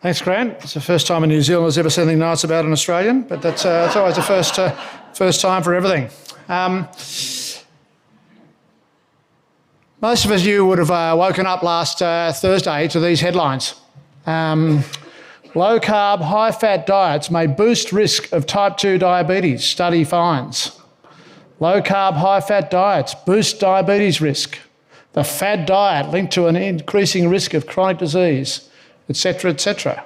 Thanks, Grant. It's the first time in New Zealand there's ever said anything nice about an Australian, but that's it's always the first time for everything. Most of you would have woken up last Thursday to these headlines. Low-carb, high-fat diets may boost risk of type 2 diabetes, study finds. Low-carb, high-fat diets boost diabetes risk. The fad diet linked to an increasing risk of chronic disease, etc., etc.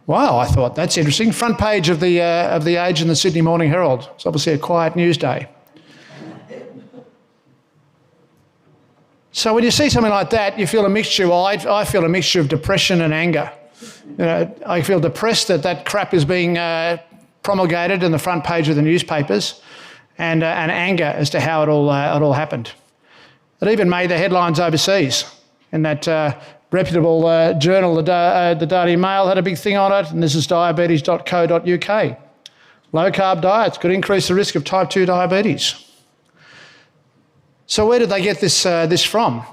Wow, I thought that's interesting. Front page of the Age and the Sydney Morning Herald. It's obviously a quiet news day. So when you see something like that, you feel a mixture. Well, I feel a mixture of depression and anger. You know, I feel depressed that crap is being promulgated in the front page of the newspapers, and anger as to how it all happened. It even made the headlines overseas. In that reputable journal, the Daily Mail had a big thing on it, and this is diabetes.co.uk. Low-carb diets could increase the risk of type 2 diabetes. So where did they get this from?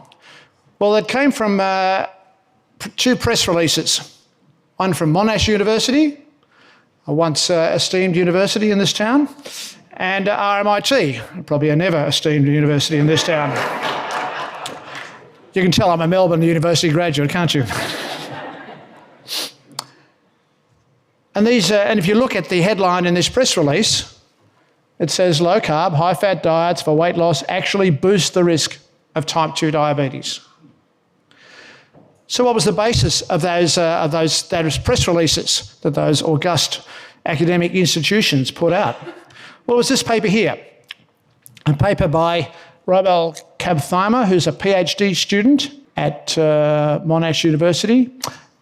Well, it came from two press releases. One from Monash University, a once esteemed university in this town, and RMIT, probably a never esteemed university in this town. You can tell I'm a Melbourne University graduate, can't you? And if you look at the headline in this press release, it says low-carb, high-fat diets for weight loss actually boost the risk of type 2 diabetes. So what was the basis of those press releases that those august academic institutions put out? Well, it was this paper here, a paper by Robel Kabtheimer, who's a PhD student at Monash University,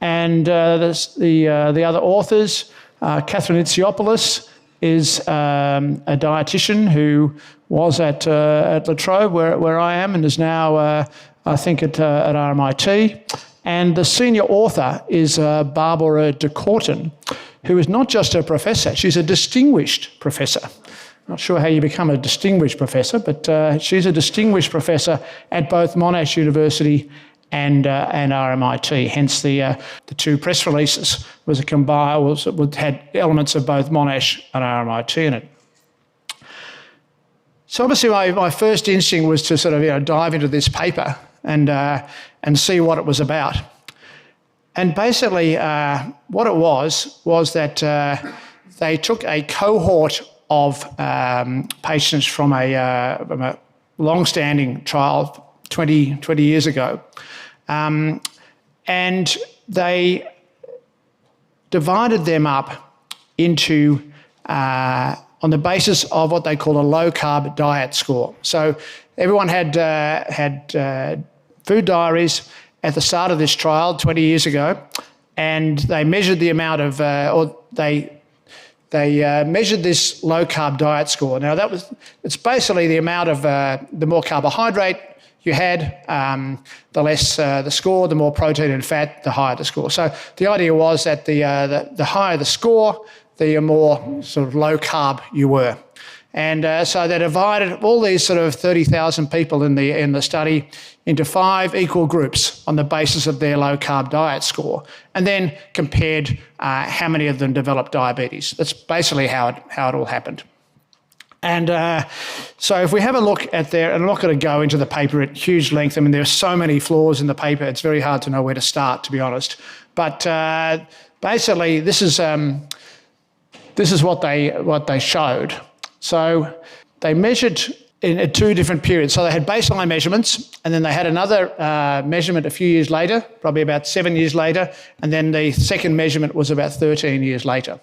and the other authors, Catherine Itsiopoulos, is a dietitian who was at La Trobe, where I am, and is now, I think, at RMIT. And the senior author is Barbara de Courton, who is not just a professor, she's a distinguished professor. Not sure how you become a distinguished professor, but she's a distinguished professor at both Monash University and RMIT. Hence the two press releases had elements of both Monash and RMIT in it. So obviously my first instinct was to sort of dive into this paper and see what it was about. And basically what it was that they took a cohort of patients from a long-standing trial 20 years ago, and they divided them up into on the basis of what they call a low-carb diet score. So everyone had food diaries at the start of this trial 20 years ago, and they measured the amount of, they measured this low-carb diet score. Now it's basically the amount of, the more carbohydrate you had, the less the score, the more protein and fat, the higher the score. So the idea was that the higher the score, the more sort of low-carb you were. And so they divided all these sort of 30,000 people in the study into 5 equal groups on the basis of their low-carb diet score, and then compared how many of them developed diabetes. That's basically how it all happened. And so if we have a look at and I'm not going to go into the paper at huge length. I mean, there are so many flaws in the paper, it's very hard to know where to start, to be honest. But basically, this is what they showed. So they measured in 2 different periods. So they had baseline measurements, and then they had another measurement a few years later, probably about 7 years later, and then the second measurement was about 13 years later.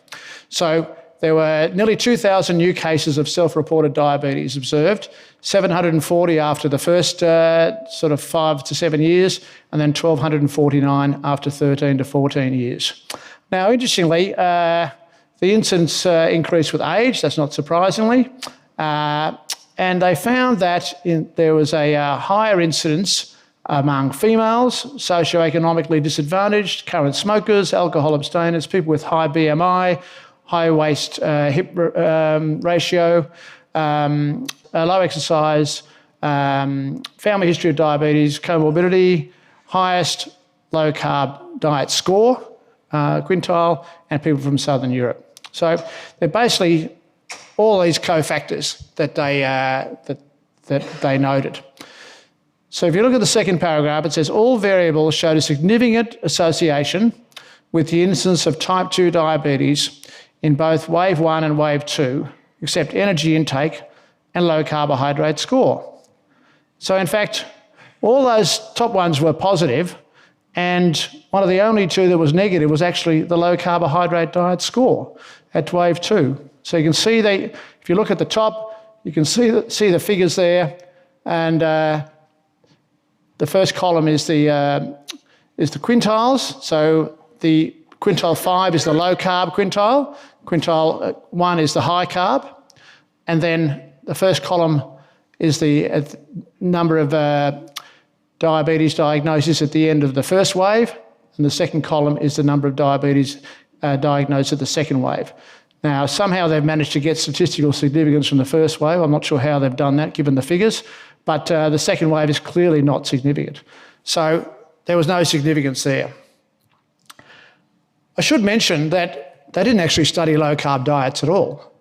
So there were nearly 2,000 new cases of self-reported diabetes observed, 740 after the first sort of 5 to 7 years, and then 1,249 after 13 to 14 years. Now, interestingly, the incidence increased with age, that's not surprisingly, and they found that there was a higher incidence among females, socioeconomically disadvantaged, current smokers, alcohol abstainers, people with high BMI, high waist-hip ratio, low exercise, family history of diabetes, comorbidity, highest low-carb diet score quintile, and people from Southern Europe. So they're basically all these cofactors that they noted. So if you look at the second paragraph, it says all variables showed a significant association with the incidence of type 2 diabetes in both wave 1 and wave 2, except energy intake and low carbohydrate score. So in fact, all those top ones were positive, and one of the only two that was negative was actually the low carbohydrate diet score at wave 2. So you can see if you look at the top, you can see the figures there, and the first column is the quintiles. So the quintile 5 is the low carb quintile. Quintile 1 is the high carb. And then the first column is the number of diabetes diagnoses at the end of the first wave. And the second column is the number of diabetes diagnosed at the second wave. Now, somehow they've managed to get statistical significance from the first wave. I'm not sure how they've done that, given the figures. But the second wave is clearly not significant. So there was no significance there. I should mention that they didn't actually study low-carb diets at all.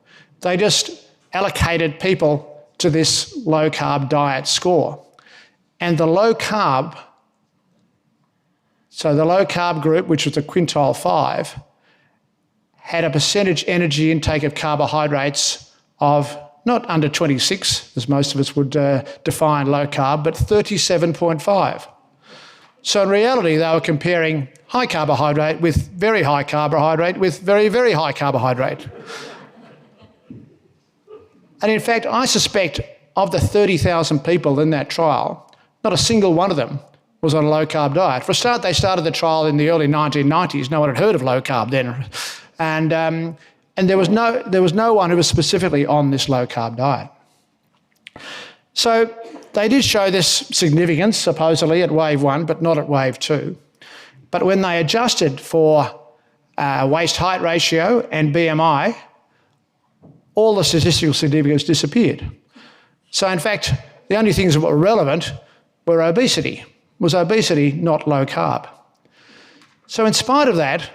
They just allocated people to this low-carb diet score. And the low-carb, so the low-carb group, which was the quintile 5, had a percentage energy intake of carbohydrates of not under 26, as most of us would define low carb, but 37.5. So in reality, they were comparing high carbohydrate with very high carbohydrate with very, very high carbohydrate. And in fact, I suspect of the 30,000 people in that trial, not a single one of them was on a low carb diet. For a start, they started the trial in the early 1990s. No one had heard of low carb then. And there was no one who was specifically on this low-carb diet. So they did show this significance, supposedly, at wave 1, but not at wave 2. But when they adjusted for waist-height ratio and BMI, all the statistical significance disappeared. So in fact, the only things that were relevant were obesity. Was obesity not low-carb? So in spite of that,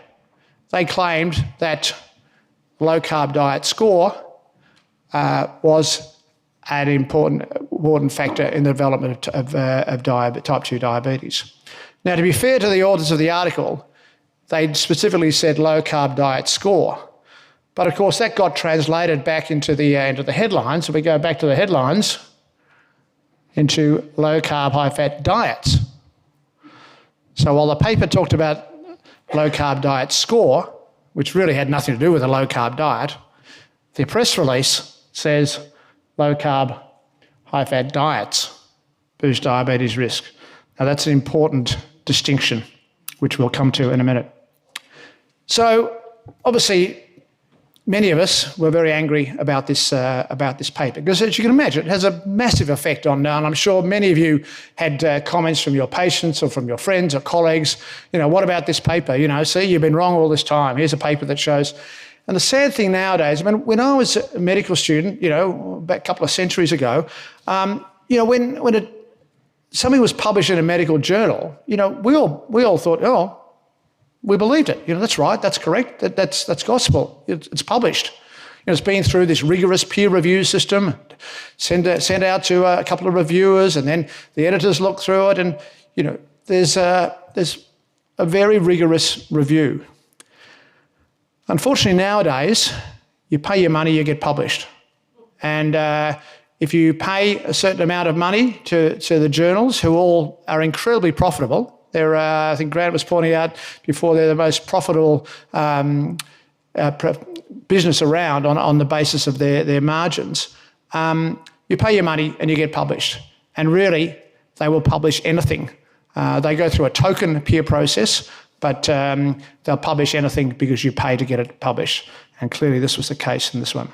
they claimed that low-carb diet score was an important factor in the development of type 2 diabetes. Now, to be fair to the authors of the article, they specifically said low-carb diet score. But of course, that got translated back into the headlines. So we go back to the headlines, into low-carb, high-fat diets. So while the paper talked about low-carb diet score, which really had nothing to do with a low-carb diet, the press release says low-carb, high-fat diets boost diabetes risk. Now, that's an important distinction, which we'll come to in a minute. So, obviously, many of us were very angry about this paper, because as you can imagine, it has a massive effect on, and I'm sure many of you had comments from your patients or from your friends or colleagues, what about this paper? See, you've been wrong all this time. Here's a paper that shows. And the sad thing nowadays, when I was a medical student, about a couple of centuries ago, when something was published in a medical journal, we all thought, we believed it. That's right. That's correct. That's gospel. It's published. It's been through this rigorous peer review system, sent out to a couple of reviewers, and then the editors look through it, and there's a very rigorous review. Unfortunately, nowadays, you pay your money, you get published, and if you pay a certain amount of money to the journals, who all are incredibly profitable. They're, I think Grant was pointing out before, they're the most profitable business around on the basis of their margins. You pay your money and you get published. And really, they will publish anything. They go through a token peer process, but they'll publish anything because you pay to get it published. And clearly this was the case in this one.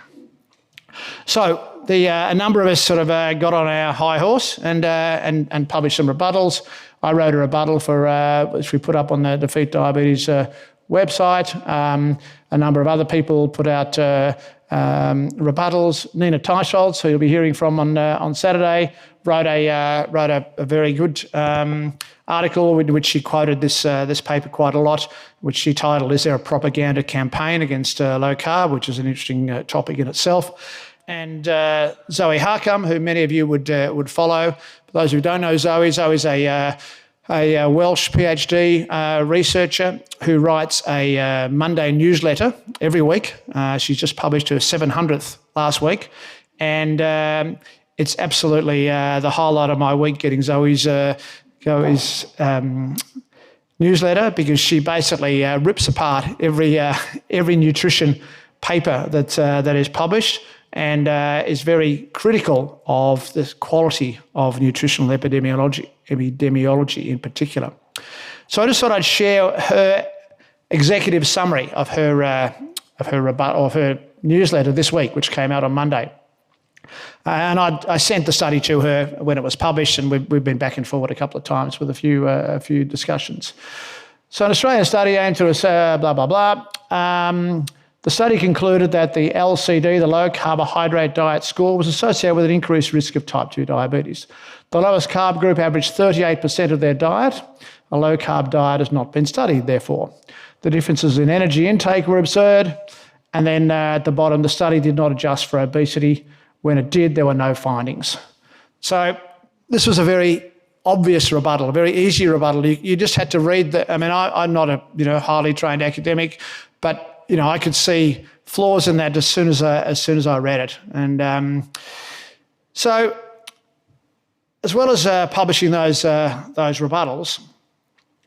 So a number of us sort of got on our high horse and published some rebuttals. I wrote a rebuttal which we put up on the Defeat Diabetes website. A number of other people put out rebuttals. Nina Teicholz, who you'll be hearing from on Saturday, wrote a very good article in which she quoted this paper quite a lot, which she titled "Is There a Propaganda Campaign Against Low Carb?" which is an interesting topic in itself. And Zoe Harcum, who many of you would follow. For those who don't know Zoe's a Welsh PhD researcher who writes a Monday newsletter every week. She's just published her 700th last week. And it's absolutely the highlight of my week, getting Zoe's newsletter, because she basically rips apart every nutrition paper that is published, and is very critical of the quality of nutritional epidemiology in particular. So I just thought I'd share her executive summary of her newsletter this week, which came out on Monday. And I sent the study to her when it was published, and we've been back and forward a couple of times with a few discussions. So an Australian study aimed to blah, blah, blah. The study concluded that the LCD, the low carbohydrate diet score, was associated with an increased risk of type 2 diabetes. The lowest carb group averaged 38% of their diet. A low carb diet has not been studied, therefore. The differences in energy intake were absurd. And then at the bottom, the study did not adjust for obesity. When it did, there were no findings. So this was a very obvious rebuttal, a very easy rebuttal. You just had to read I'm not a highly trained academic, but I could see flaws in that as soon as I read it. And so, as well as publishing those rebuttals,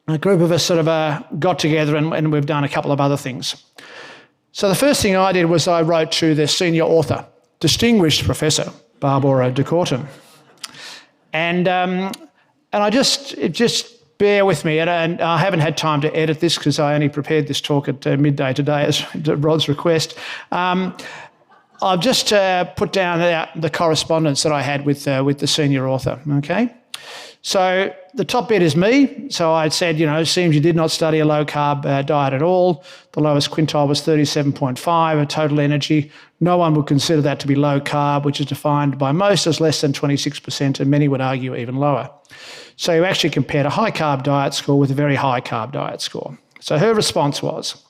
a group of us sort of got together and we've done a couple of other things. So the first thing I did was I wrote to the senior author, distinguished Professor Barbara de Courton, and I just bear with me, and I haven't had time to edit this because I only prepared this talk at midday today at Rod's request. I've just put down the correspondence that I had with the senior author, okay? So the top bit is me. So I said, it seems you did not study a low-carb diet at all. The lowest quintile was 37.5 of total energy. No one would consider that to be low carb, which is defined by most as less than 26%, and many would argue even lower. So you actually compared a high-carb diet score with a very high-carb diet score. So her response was,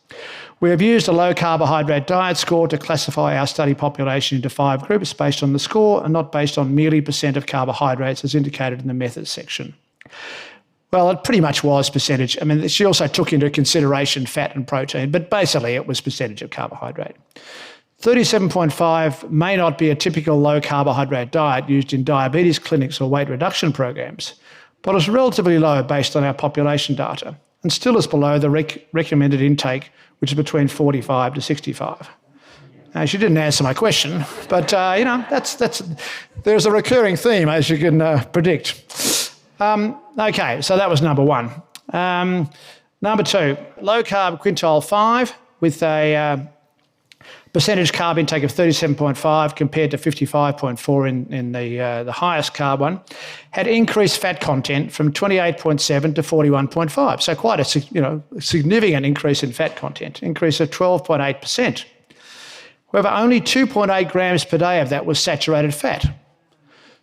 we have used a low-carbohydrate diet score to classify our study population into 5 groups based on the score and not based on merely percent of carbohydrates as indicated in the methods section. Well, it pretty much was percentage. She also took into consideration fat and protein, but basically it was percentage of carbohydrate. 37.5 may not be a typical low-carbohydrate diet used in diabetes clinics or weight reduction programs, but is relatively low based on our population data and still is below the recommended intake, which is between 45 to 65. Now, she didn't answer my question, but there's a recurring theme, as you can predict. Okay, so that was number one. Number two, low carb quintile 5 with a percentage carb intake of 37.5 compared to 55.4 in the highest carb one, had increased fat content from 28.7 to 41.5. So quite a significant increase in fat content, increase of 12.8%. However, only 2.8 grams per day of that was saturated fat.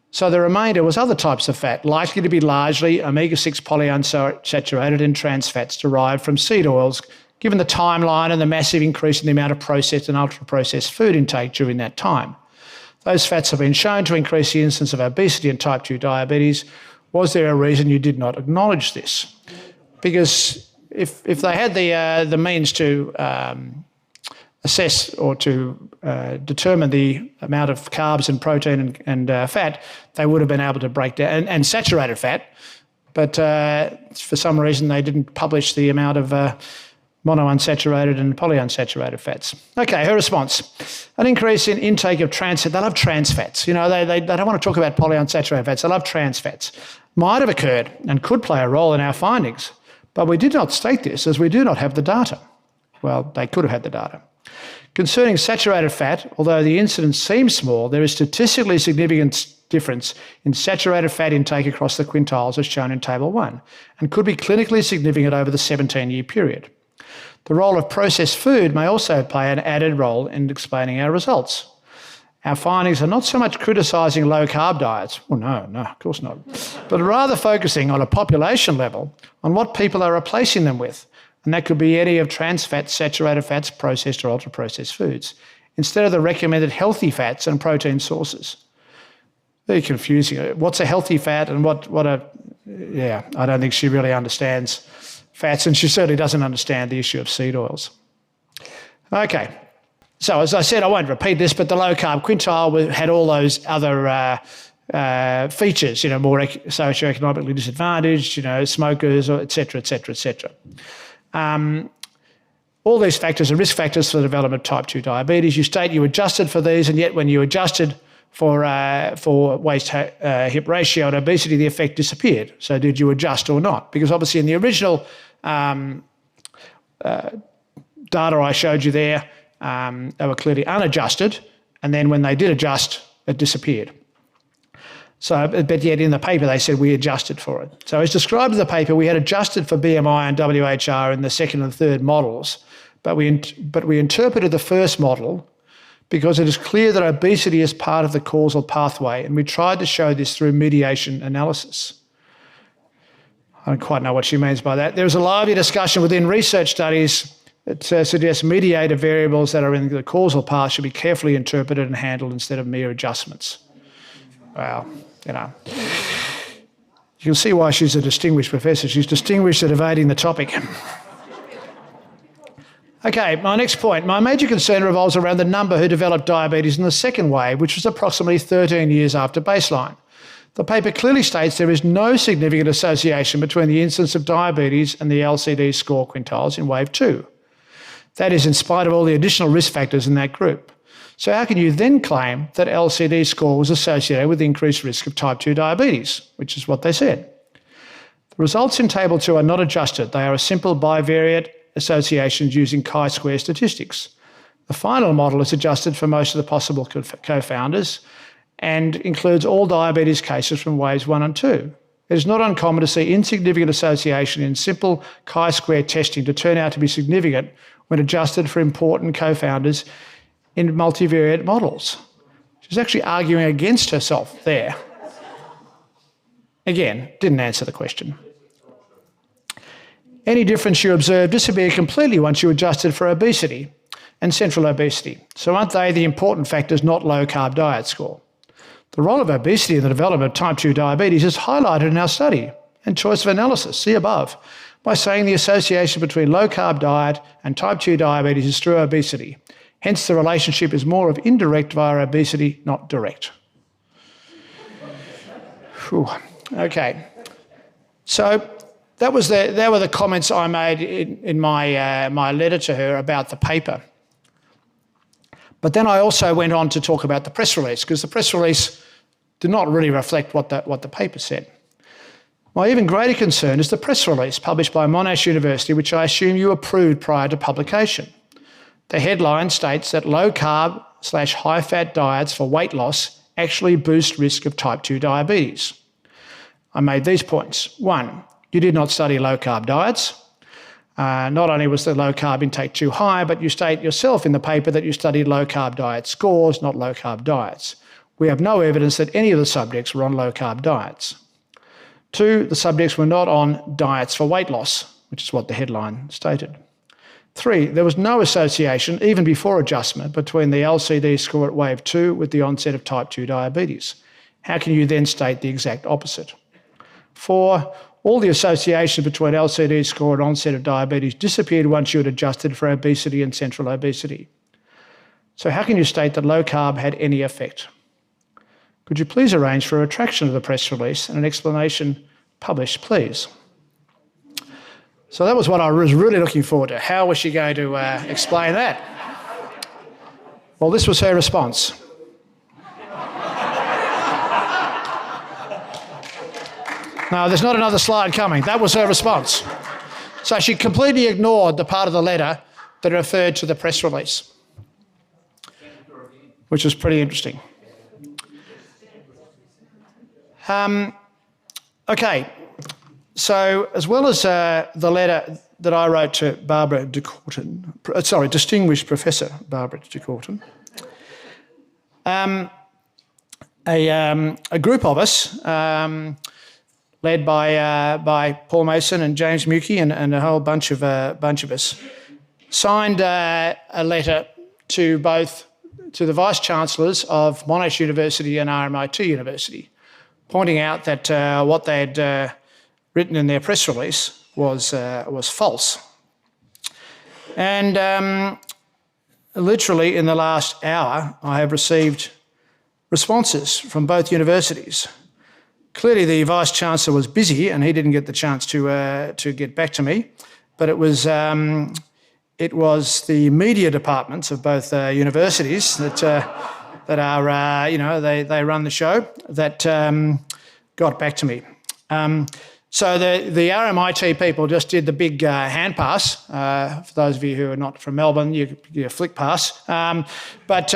So the remainder was other types of fat, likely to be largely omega-6 polyunsaturated and trans fats derived from seed oils, given the timeline and the massive increase in the amount of processed and ultra-processed food intake during that time. Those fats have been shown to increase the incidence of obesity and type 2 diabetes. Was there a reason you did not acknowledge this? Because if they had the means to assess or to determine the amount of carbs and protein and fat, they would have been able to break down, and saturated fat, but for some reason they didn't publish the amount of monounsaturated and polyunsaturated fats. Okay, her response. An increase in intake of trans fat. They love trans fats. They don't want to talk about polyunsaturated fats. They love trans fats. Might have occurred and could play a role in our findings, but we did not state this as we do not have the data. Well, they could have had the data. Concerning saturated fat, although the incidence seems small, there is statistically significant difference in saturated fat intake across the quintiles as shown in Table 1 and could be clinically significant over the 17-year period. The role of processed food may also play an added role in explaining our results. Our findings are not so much criticising low-carb diets, well, no, of course not, but rather focusing on a population level on what people are replacing them with, and that could be any of trans fats, saturated fats, processed or ultra-processed foods, instead of the recommended healthy fats and protein sources. Very confusing. What's a healthy fat and I don't think she really understands fats, and she certainly doesn't understand the issue of seed oils. Okay. So as I said, I won't repeat this, but the low-carb quintile had all those other features, more socioeconomically disadvantaged, smokers, et cetera, et cetera, et cetera. All these factors are risk factors for the development of type 2 diabetes. You state you adjusted for these, and yet when you adjusted for waist-hip ratio and obesity, the effect disappeared. So did you adjust or not? Because obviously in the original data I showed you there, they were clearly unadjusted, and then when they did adjust, it disappeared. So, but yet in the paper they said we adjusted for it. So as described in the paper, we had adjusted for BMI and WHR in the second and third models, but we interpreted the first model because it is clear that obesity is part of the causal pathway, and we tried to show this through mediation analysis. I don't quite know what she means by that. There is a lively discussion within research studies that suggests mediator variables that are in the causal path should be carefully interpreted and handled instead of mere adjustments. Well, you can see why she's a distinguished professor. She's distinguished at evading the topic. Okay, my next point. My major concern revolves around the number who developed diabetes in the second wave, which was approximately 13 years after baseline. The paper clearly states there is no significant association between the incidence of diabetes and the LCD score quintiles in wave 2. That is in spite of all the additional risk factors in that group. So how can you then claim that LCD score was associated with increased risk of type 2 diabetes, which is what they said? The results in Table 2 are not adjusted. They are a simple bivariate associations using chi-square statistics. The final model is adjusted for most of the possible co-founders and includes all diabetes cases from waves 1 and 2. It is not uncommon to see insignificant association in simple chi-square testing to turn out to be significant when adjusted for important co-founders in multivariate models. She's actually arguing against herself there. Again, didn't answer the question. Any difference you observe disappeared completely once you adjusted for obesity and central obesity. So aren't they the important factors, not low-carb diet score? The role of obesity in the development of type 2 diabetes is highlighted in our study and choice of analysis, see above, by saying the association between low-carb diet and type 2 diabetes is through obesity. Hence, the relationship is more of indirect via obesity, not direct. Whew. Okay. So that were the comments I made in my letter to her about the paper. But then I also went on to talk about the press release, because the press release did not really reflect what the paper said. My even greater concern is the press release published by Monash University, which I assume you approved prior to publication. The headline states that low-carb/high-fat diets for weight loss actually boost risk of type 2 diabetes. I made these points. 1, you did not study low-carb diets. Not only was the low-carb intake too high, but you state yourself in the paper that you studied low-carb diet scores, not low-carb diets. We have no evidence that any of the subjects were on low-carb diets. 2, the subjects were not on diets for weight loss, which is what the headline stated. 3, there was no association, even before adjustment, between the LCD score at wave 2 with the onset of type 2 diabetes. How can you then state the exact opposite? 4, all the association between LCD score and onset of diabetes disappeared once you had adjusted for obesity and central obesity. So how can you state that low carb had any effect? Could you please arrange for a retraction of the press release and an explanation published, please? So that was what I was really looking forward to. How was she going to explain that? Well, this was her response. No, there's not another slide coming. That was her response. So she completely ignored the part of the letter that referred to the press release, which was pretty interesting. Okay, so as well as the letter that I wrote to Barbara de Courton, distinguished Professor Barbara de Courton, A group of us, led by Paul Mason and James Mukey and a whole bunch of us, signed a letter to the Vice Chancellors of Monash University and RMIT University, pointing out that what they had written in their press release was false. And literally in the last hour, I have received responses from both universities. Clearly, the Vice Chancellor was busy and he didn't get the chance to get back to me, but it was the media departments of both universities that are, they run the show, that got back to me. So the RMIT people just did the big hand pass. For those of you who are not from Melbourne, you get a flick pass. But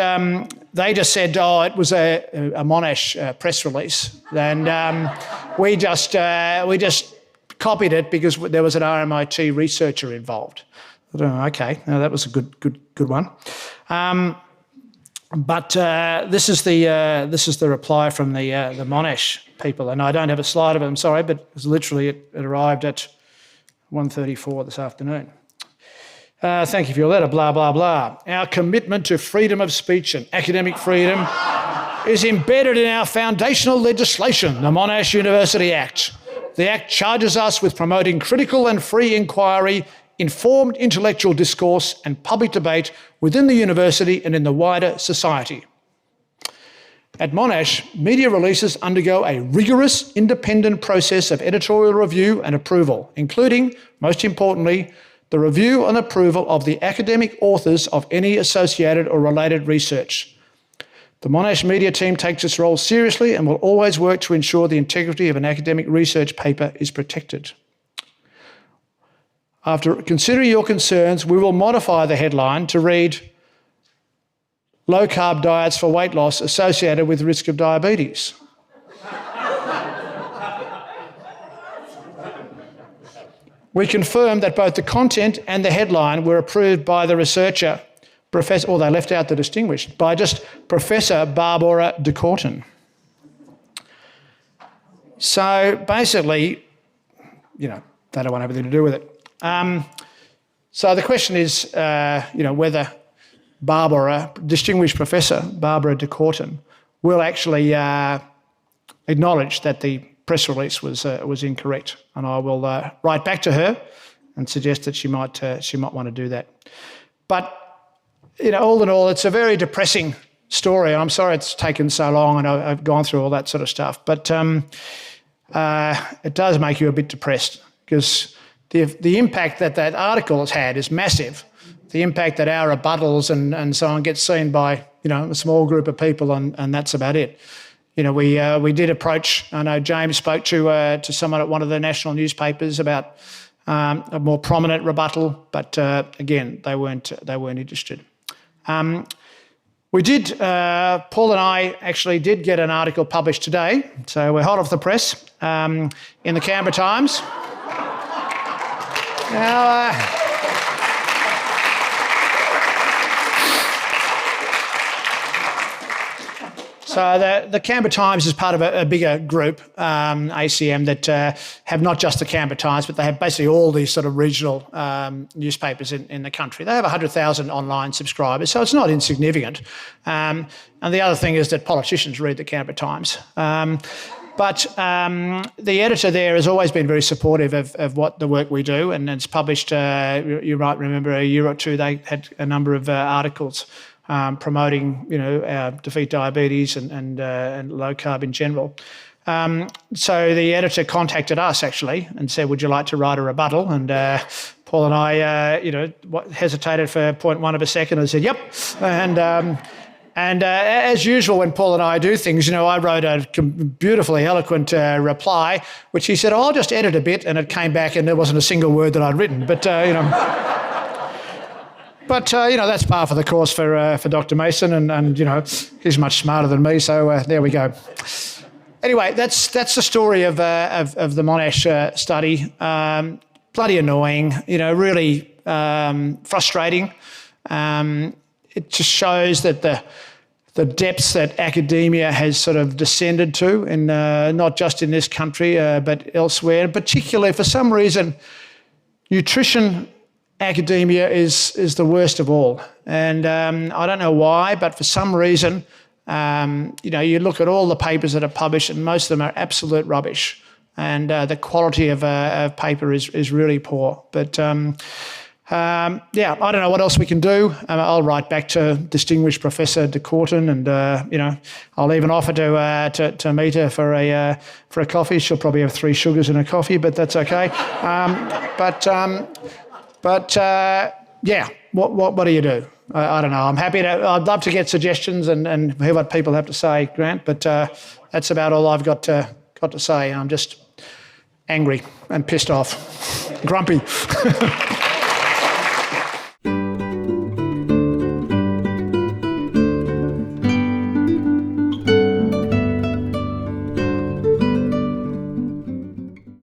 they just said, it was a Monash press release. And we just copied it because there was an RMIT researcher involved. Okay, now that was a good one. But this is the reply from the Monash people, and I don't have a slide of it, I'm sorry, but it was literally it arrived at 1:34 this afternoon. Thank you for your letter, blah, blah, blah. Our commitment to freedom of speech and academic freedom is embedded in our foundational legislation, the Monash University Act. The Act charges us with promoting critical and free inquiry, informed intellectual discourse and public debate within the university and in the wider society. At Monash, media releases undergo a rigorous independent process of editorial review and approval, including, most importantly, the review and approval of the academic authors of any associated or related research. The Monash media team takes its role seriously and will always work to ensure the integrity of an academic research paper is protected. After considering your concerns, we will modify the headline to read, low-carb diets for weight loss associated with risk of diabetes. We confirm that both the content and the headline were approved by the researcher, Professor, or they left out the distinguished, by just Professor Barbara de Courton. So basically, they don't want anything to do with it. So the question is, whether distinguished Professor Barbara de Courton will actually acknowledge that the press release was incorrect, and I will write back to her and suggest that she might want to do that. But all in all, it's a very depressing story, and I'm sorry it's taken so long, and I've gone through all that sort of stuff. But it does make you a bit depressed because the impact that article has had is massive. The impact that our rebuttals and so on gets seen by a small group of people, and that's about it. We did approach. I know James spoke to someone at one of the national newspapers about a more prominent rebuttal, but again they weren't interested. We did. Paul and I actually did get an article published today, so we're hot off the press in the Canberra Times. Now, so the Canberra Times is part of a bigger group, ACM, that have not just the Canberra Times, but they have basically all these sort of regional newspapers in the country. They have 100,000 online subscribers, so it's not insignificant. And the other thing is that politicians read the Canberra Times. But the editor there has always been very supportive of what the work we do, and it's published, you might remember a year or two, they had a number of articles promoting, defeat diabetes and low carb in general. So the editor contacted us actually and said, would you like to write a rebuttal? And Paul and I, hesitated for 0.1 of a second and said, yep. And as usual, when Paul and I do things, I wrote a beautifully eloquent reply, which he said, I'll just edit a bit, and it came back and there wasn't a single word that I'd written. But, that's par for the course for Dr. Mason, and he's much smarter than me, so there we go. Anyway, that's the story of the Monash study. Bloody annoying, really frustrating. It just shows that the depths that academia has sort of descended to, in not just in this country but elsewhere. And particularly, for some reason, nutrition academia is the worst of all. And I don't know why, but for some reason, you look at all the papers that are published, and most of them are absolute rubbish. And the quality of paper is really poor. But I don't know what else we can do. I'll write back to distinguished Professor de Courton, and I'll even offer to meet her for a coffee. She'll probably have 3 sugars in her coffee, but that's okay. What do you do? I don't know. I'm happy to. I'd love to get suggestions and hear what people have to say, Grant. But that's about all I've got to say. I'm just angry and pissed off, grumpy.